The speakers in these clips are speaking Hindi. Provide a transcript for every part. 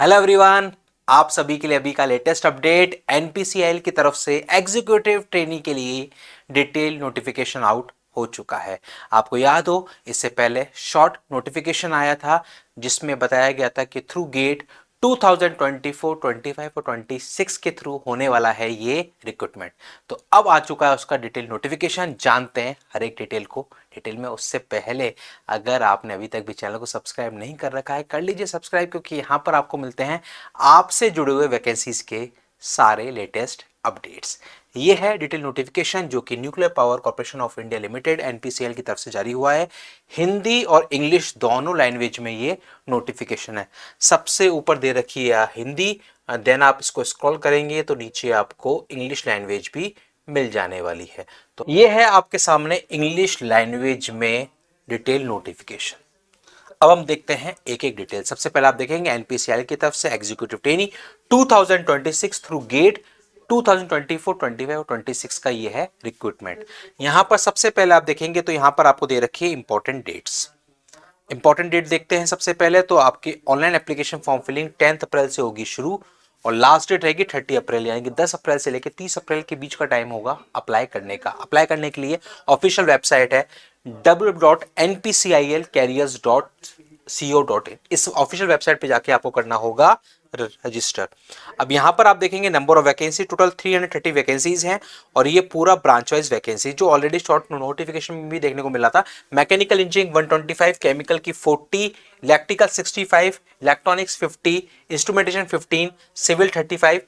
हेलो एवरीवन, आप सभी के लिए अभी का लेटेस्ट अपडेट एनपीसीआईएल की तरफ से एग्जीक्यूटिव ट्रेनी के लिए डिटेल नोटिफिकेशन आउट हो चुका है। आपको याद हो, इससे पहले शॉर्ट नोटिफिकेशन आया था जिसमें बताया गया था कि थ्रू गेट 2024, 25 और 26 के थ्रू होने वाला है ये रिक्रूटमेंट। तो अब आ चुका है उसका डिटेल नोटिफिकेशन। जानते हैं हर एक डिटेल को डिटेल में। उससे पहले अगर आपने अभी तक भी चैनल को सब्सक्राइब नहीं कर रखा है, कर लीजिए सब्सक्राइब, क्योंकि यहां पर आपको मिलते हैं आपसे जुड़े हुए वैकेंसीज के सारे लेटेस्ट अपडेट्स। ये है डिटेल नोटिफिकेशन जो कि nuclear power corporation of India limited NPCL की तरफ से जारी हुआ है। हिंदी और इंग्लिश दोनों लैंग्वेज में ये नोटिफिकेशन है। सबसे ऊपर दे रखी है हिंदी, देन आप इसको स्क्रॉल करेंगे तो नीचे आपको इंग्लिश लैंग्वेज भी मिल जाने वाली है। तो ये है आपके सामने इंग्लिश लैंग्वेज में डिटेल नोटिफिकेशन। अब हम देखते हैं एक एक डिटेल। सबसे पहले आप देखेंगे एनपीसीआईएल की तरफ से एग्जीक्यूटिव ट्रेनी 2026 थ्रू गेट 2024, 25 और 26 का ये है रिक्रूटमेंट। यहां पर सबसे पहले आप देखेंगे तो यहां पर आपको दे रखी है इंपॉर्टेंट डेट्स। इंपॉर्टेंट डेट देखते हैं। सबसे पहले तो आपकी ऑनलाइन एप्लीकेशन फॉर्म फिलिंग 10 अप्रैल से होगी शुरू और लास्ट डेट रहेगी 30 अप्रैल, यानी कि 10 अप्रैल से लेकर 30 अप्रैल के बीच का टाइम होगा अप्लाई करने का। अप्लाई करने के लिए ऑफिशियल वेबसाइट है www.npcialcareers.co.in। इस ऑफिशियल वेबसाइट पे जाके आपको करना होगा रजिस्टर। अब यहां पर आप देखेंगे number of vacancy total 330 vacancies हैं और ये पूरा ब्रांच वाइज वैकेंसी जो ऑलरेडी शॉर्ट नोटिफिकेशन में भी देखने को मिला था। मैकेनिकल इंजीनियरिंग 125, केमिकल की 40, electrical 65, electronics 50, instrumentation 15, civil 35,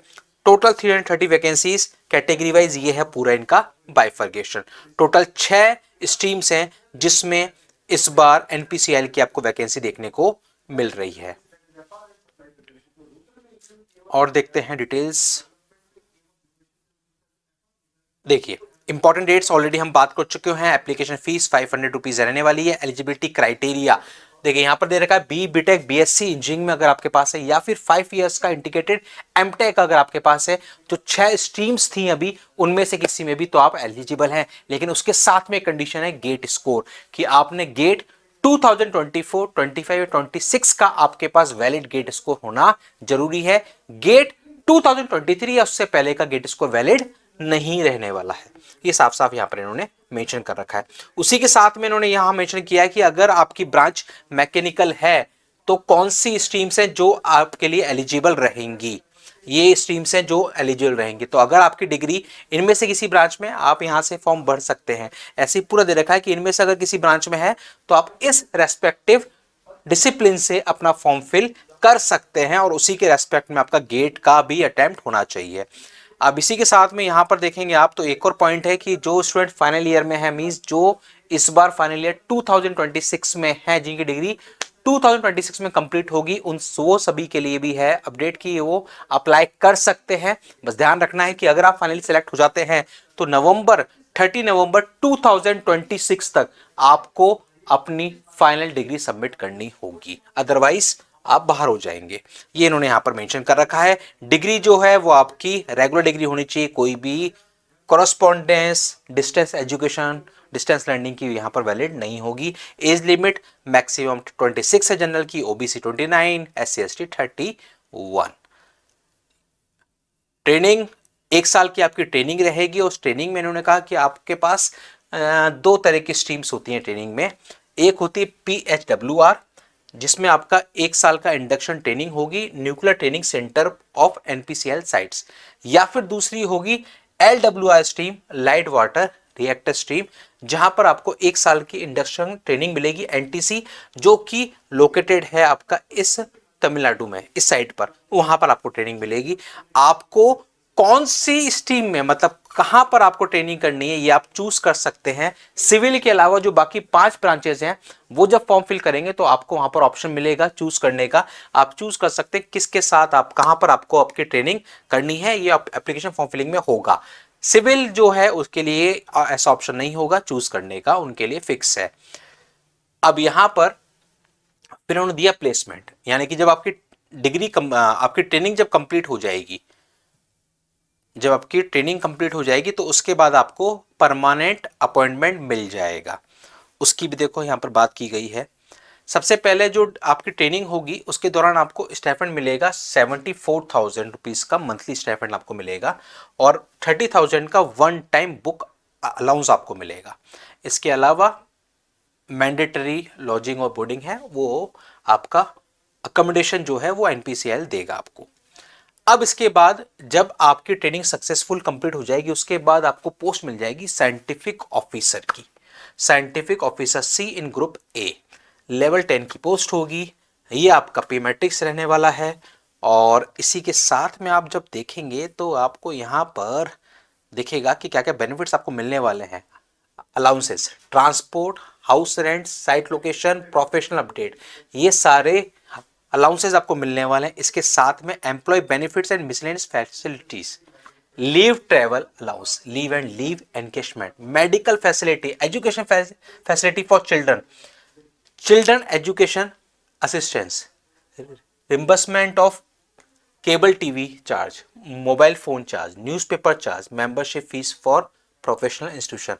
total 330 vacancies. Category wise ये है पूरा इनका बाइफर्गेशन। टोटल 6 स्ट्रीम्स हैं जिसमें इस बार एनपीसीआईएल की आपको वैकेंसी देखने को मिल रही है। और देखते हैं डिटेल्स। देखिए इंपॉर्टेंट डेट्स ऑलरेडी हम बात कर चुके हैं। एप्लीकेशन फीस 500 रुपीज रहने वाली है। एलिजिबिलिटी क्राइटेरिया देखिए यहां पर दे रखा है बी बीटेक बीएससी इंजीनियरिंग में अगर आपके पास है या फिर 5 इयर्स का इंटीग्रेटेड एमटेक अगर आपके पास है। तो 6 स्ट्रीम्स थी अभी, उनमें से किसी में भी तो आप एलिजिबल हैं, लेकिन उसके साथ में कंडीशन है गेट स्कोर कि आपने गेट 2024, 25 और 26 का आपके पास वैलिड गेट स्कोर होना जरूरी है। गेट 2023 या उससे पहले का गेट स्कोर वैलिड नहीं रहने वाला है। ये साफ साफ यहां पर इन्होंने मेंशन कर रखा है। उसी के साथ में इन्होंने यहां मेंशन किया है कि अगर आपकी ब्रांच मैकेनिकल है तो कौन सी स्ट्रीम्स हैं जो आपके लिए एलिजिबल रहेंगी। ये स्ट्रीम्स हैं जो एलिजिबल रहेंगी। तो अगर आपकी डिग्री इनमें से किसी ब्रांच में, आप यहां से फॉर्म भर सकते हैं। ऐसे पूरा दे रखा है कि इनमें से अगर किसी ब्रांच में है तो आप इस रेस्पेक्टिव डिसिप्लिन से अपना फॉर्म फिल कर सकते हैं और उसी के रेस्पेक्ट में आपका गेट का भी अटेम्प्ट होना चाहिए। अब इसी के साथ में यहां पर देखेंगे आप तो एक और पॉइंट है कि जो स्टूडेंट फाइनल ईयर में है, मींस जो इस बार फाइनल ईयर 2026 में है, जिनकी डिग्री 2026 में कंप्लीट होगी, उन वो सभी के लिए भी है अपडेट की वो अप्लाई कर सकते हैं। बस ध्यान रखना है कि अगर आप फाइनली सेलेक्ट हो जाते हैं तो 30 नवंबर 2026 तक आपको अपनी फाइनल डिग्री सबमिट करनी होगी, अदरवाइज आप बाहर हो जाएंगे। ये इन्होंने यहां पर मेंशन कर रखा है। डिग्री जो है वो आपकी रेगुलर डिग्री होनी चाहिए, कोई भी correspondence, distance education, distance learning की यहां पर वैलिड नहीं होगी। एज लिमिट मैक्सिमम 26 है जनरल की, ओबीसी 29, SC ST 31। ट्रेनिंग 1 साल की आपकी ट्रेनिंग रहेगी। उस ट्रेनिंग में इन्होंने कहा कि आपके पास 2 तरह की स्ट्रीम्स होती हैं ट्रेनिंग में। एक होती है PHWR जिसमें आपका 1 साल का इंडक्शन ट्रेनिंग होगी nuclear training centre of NPCL sites, या फिर दूसरी होगी LWR stream, light water reactor stream, जहां पर आपको 1 साल की इंडक्शन ट्रेनिंग मिलेगी एनटीसी, जो कि लोकेटेड है आपका इस तमिलनाडु में, इस साइट पर, वहां पर आपको ट्रेनिंग मिलेगी। आपको कौन सी स्ट्रीम में, मतलब कहां पर आपको ट्रेनिंग करनी है, ये आप चूज कर सकते हैं। सिविल के अलावा जो बाकी 5 ब्रांचेस हैं वो जब फॉर्म फिल करेंगे तो आपको वहां पर ऑप्शन मिलेगा चूज करने का। आप चूज कर सकते हैं किसके साथ आप, कहां पर आपको आपकी ट्रेनिंग करनी है, ये एप्लीकेशन फॉर्म फिलिंग में होगा। सिविल जो है उसके लिए ऐसा ऑप्शन नहीं होगा चूज करने का, उनके लिए फिक्स है। अब यहां पर फिर उन्होंने दिया प्लेसमेंट, यानी कि जब आपकी डिग्री आपकी ट्रेनिंग जब कंप्लीट हो जाएगी, जब आपकी ट्रेनिंग कंप्लीट हो जाएगी तो उसके बाद आपको परमानेंट अपॉइंटमेंट मिल जाएगा। उसकी भी देखो यहां पर बात की गई है सबसे पहले जो आपकी ट्रेनिंग होगी उसके दौरान आपको स्टाइपेंड मिलेगा 74,000 रुपीज़ का मंथली स्टाइपेंड आपको मिलेगा, और 30,000 का वन टाइम बुक अलाउंस आपको मिलेगा। इसके अलावा मैंडेटरी लॉजिंग और बोर्डिंग है, वो आपका अकोमोडेशन जो है वो एनपीसीएल देगा आपको। अब इसके बाद जब आपकी ट्रेनिंग सक्सेसफुल कंप्लीट हो जाएगी उसके बाद आपको पोस्ट मिल जाएगी साइंटिफिक ऑफिसर की। Scientific officer C in group A, level 10 की पोस्ट होगी। ये आपका पे मैट्रिक्स रहने वाला है। और इसी के साथ में आप जब देखेंगे तो आपको यहाँ पर दिखेगा कि क्या क्या बेनिफिट्स आपको मिलने वाले हैं। Allowances, transport, house rent, site location, professional update, ये सारे अलाउंसेस आपको मिलने वाले हैं। इसके साथ में employ benefits and miscellaneous facilities, leave travel allowance, leave and leave encashment, medical facility, education facility for children, children education assistance, reimbursement of cable TV charge, mobile phone charge, newspaper charge, membership fees for professional institution,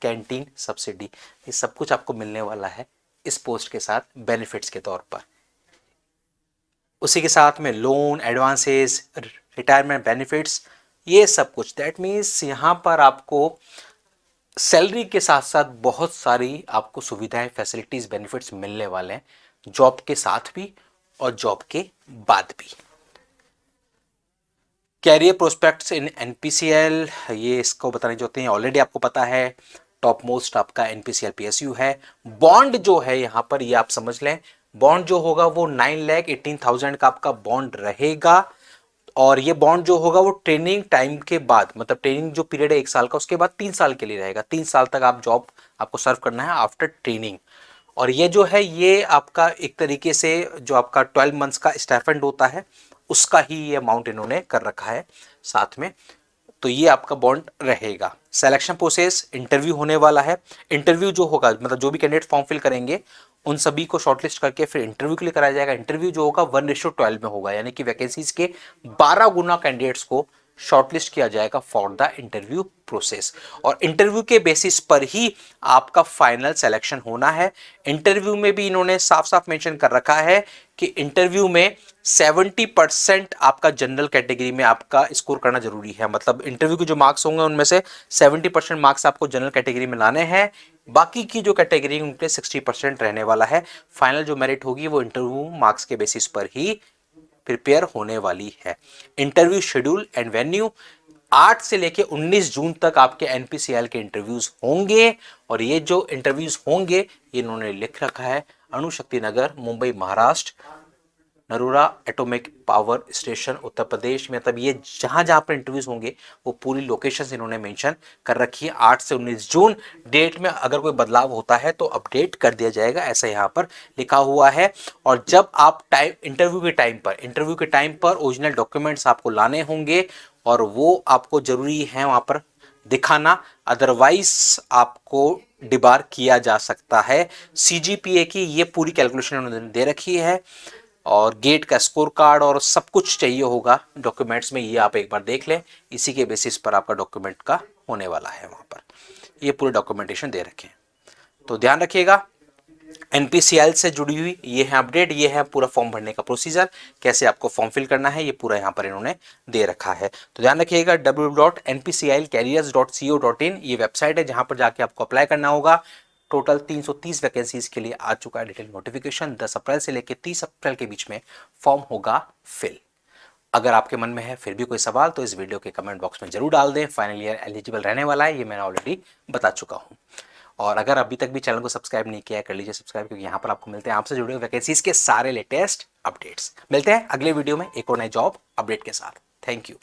canteen subsidy, ये सब कुछ आपको मिलने वाला है इस पोस्ट के साथ बेनिफिट्स के तौर पर। उसी के साथ में लोन, एडवांसेस, रिटायरमेंट बेनिफिट्स, ये सब कुछ। दैट मीन्स यहाँ पर आपको सैलरी के साथ साथ बहुत सारी आपको सुविधाएं, फैसिलिटीज, बेनिफिट्स मिलने वाले हैं, जॉब के साथ भी और जॉब के बाद भी। कैरियर प्रोस्पेक्ट्स इन एनपीसीएल, ये इसको बताने जो होते हैं ऑलरेडी आपको पता है। टॉप मोस्ट आपका एनपीसीएल पीएसयू है। बॉन्ड जो है यहां पर ये आप समझ लें, बॉन्ड जो होगा वो 9,18,000 का आपका बॉन्ड रहेगा। और ये बॉन्ड जो होगा वो ट्रेनिंग टाइम के बाद, मतलब ट्रेनिंग जो पीरियड है 1 साल का, उसके बाद 3 साल के लिए रहेगा। 3 साल तक आप जॉब आपको सर्व करना है आफ्टर ट्रेनिंग। और ये जो है ये आपका एक तरीके से जो आपका 12 मंथ्स का स्टाइपेंड होता है उसका ही ये अमाउंट इन्होंने कर रखा है साथ में। तो ये आपका बॉन्ड रहेगा। सिलेक्शन प्रोसेस, इंटरव्यू होने वाला है। इंटरव्यू जो होगा, मतलब जो भी कैंडिडेट फॉर्म फिल करेंगे उन सभी को शॉर्टलिस्ट करके फिर इंटरव्यू के लिए कराया जाएगा। इंटरव्यू जो होगा 1:12 में होगा, यानी कि वैकेंसीज के 12 गुना कैंडिडेट्स को शॉर्टलिस्ट किया जाएगा फॉर द इंटरव्यू प्रोसेस। और इंटरव्यू के बेसिस पर ही आपका फाइनल सिलेक्शन होना है। इंटरव्यू में भी इन्होंने साफ साफ मेंशन कर रखा है कि इंटरव्यू में 70% आपका जनरल कैटेगरी में आपका स्कोर करना जरूरी है। मतलब इंटरव्यू के जो मार्क्स होंगे उनमें से 70% मार्क्स आपको जनरल कैटेगरी में लाने हैं, बाकी की जो कैटेगरी उनके 60% रहने वाला है। फाइनल जो मेरिट होगी वो इंटरव्यू मार्क्स के बेसिस पर ही प्रिपेयर होने वाली है। इंटरव्यू शेड्यूल एंड वेन्यू, 8 से लेके 19 जून तक आपके एनपीसीएल के इंटरव्यूज होंगे। और ये जो इंटरव्यूज होंगे ये इन्होंने लिख रखा है, Anushakti Nagar, Mumbai Maharashtra, Narora atomic power station Uttar Pradesh में। तब ये जहां जहां पर इंटरव्यूज होंगे वो पूरी लोकेशंस इन्होंने मेंशन कर रखी है। 8 से 19 जून डेट में अगर कोई बदलाव होता है तो अपडेट कर दिया जाएगा, ऐसा यहाँ पर लिखा हुआ है। और जब आप इंटरव्यू के टाइम पर ओरिजिनल डॉक्यूमेंट्स आपको लाने होंगे और वो आपको जरूरी है वहां पर दिखाना, अदरवाइज आपको डिबार किया जा सकता है। सीजीपीए की ये पूरी कैलकुलेशन उन्होंने दे रखी है और गेट का स्कोर कार्ड और सब कुछ चाहिए होगा डॉक्यूमेंट्स में, ये आप एक बार देख लें। इसी के बेसिस पर आपका डॉक्यूमेंट का होने वाला है, वहां पर ये पूरे डॉक्यूमेंटेशन दे रखे हैं। तो ध्यान रखिएगा, एनपीसीएल से जुड़ी हुई ये है अपडेट, ये है पूरा फॉर्म भरने का प्रोसीजर, कैसे आपको फॉर्म फिल करना है ये पूरा यहाँ पर इन्होंने दे रखा है। तो ध्यान रखिएगा, www.npclcareers.co.in ये वेबसाइट है जहां पर जाके आपको अप्लाई करना होगा। टोटल 330 वैकेंसीज के लिए आ चुका है डिटेल नोटिफिकेशन। 10 अप्रैल से लेकर 30 अप्रैल के बीच में फॉर्म होगा फिल। अगर आपके मन में है फिर भी कोई सवाल तो इस वीडियो के कमेंट बॉक्स में जरूर डाल दें। फाइनल ईयर एलिजिबल रहने वाला है, ये मैंने ऑलरेडी बता चुका हूं। और अगर अभी तक भी चैनल को सब्सक्राइब नहीं किया है कर लीजिए सब्सक्राइब, क्योंकि यहाँ पर आपको मिलते हैं आपसे जुड़े हुए वैकेंसीज के सारे लेटेस्ट अपडेट्स। मिलते हैं अगले वीडियो में एक और नए जॉब अपडेट के साथ। Thank you.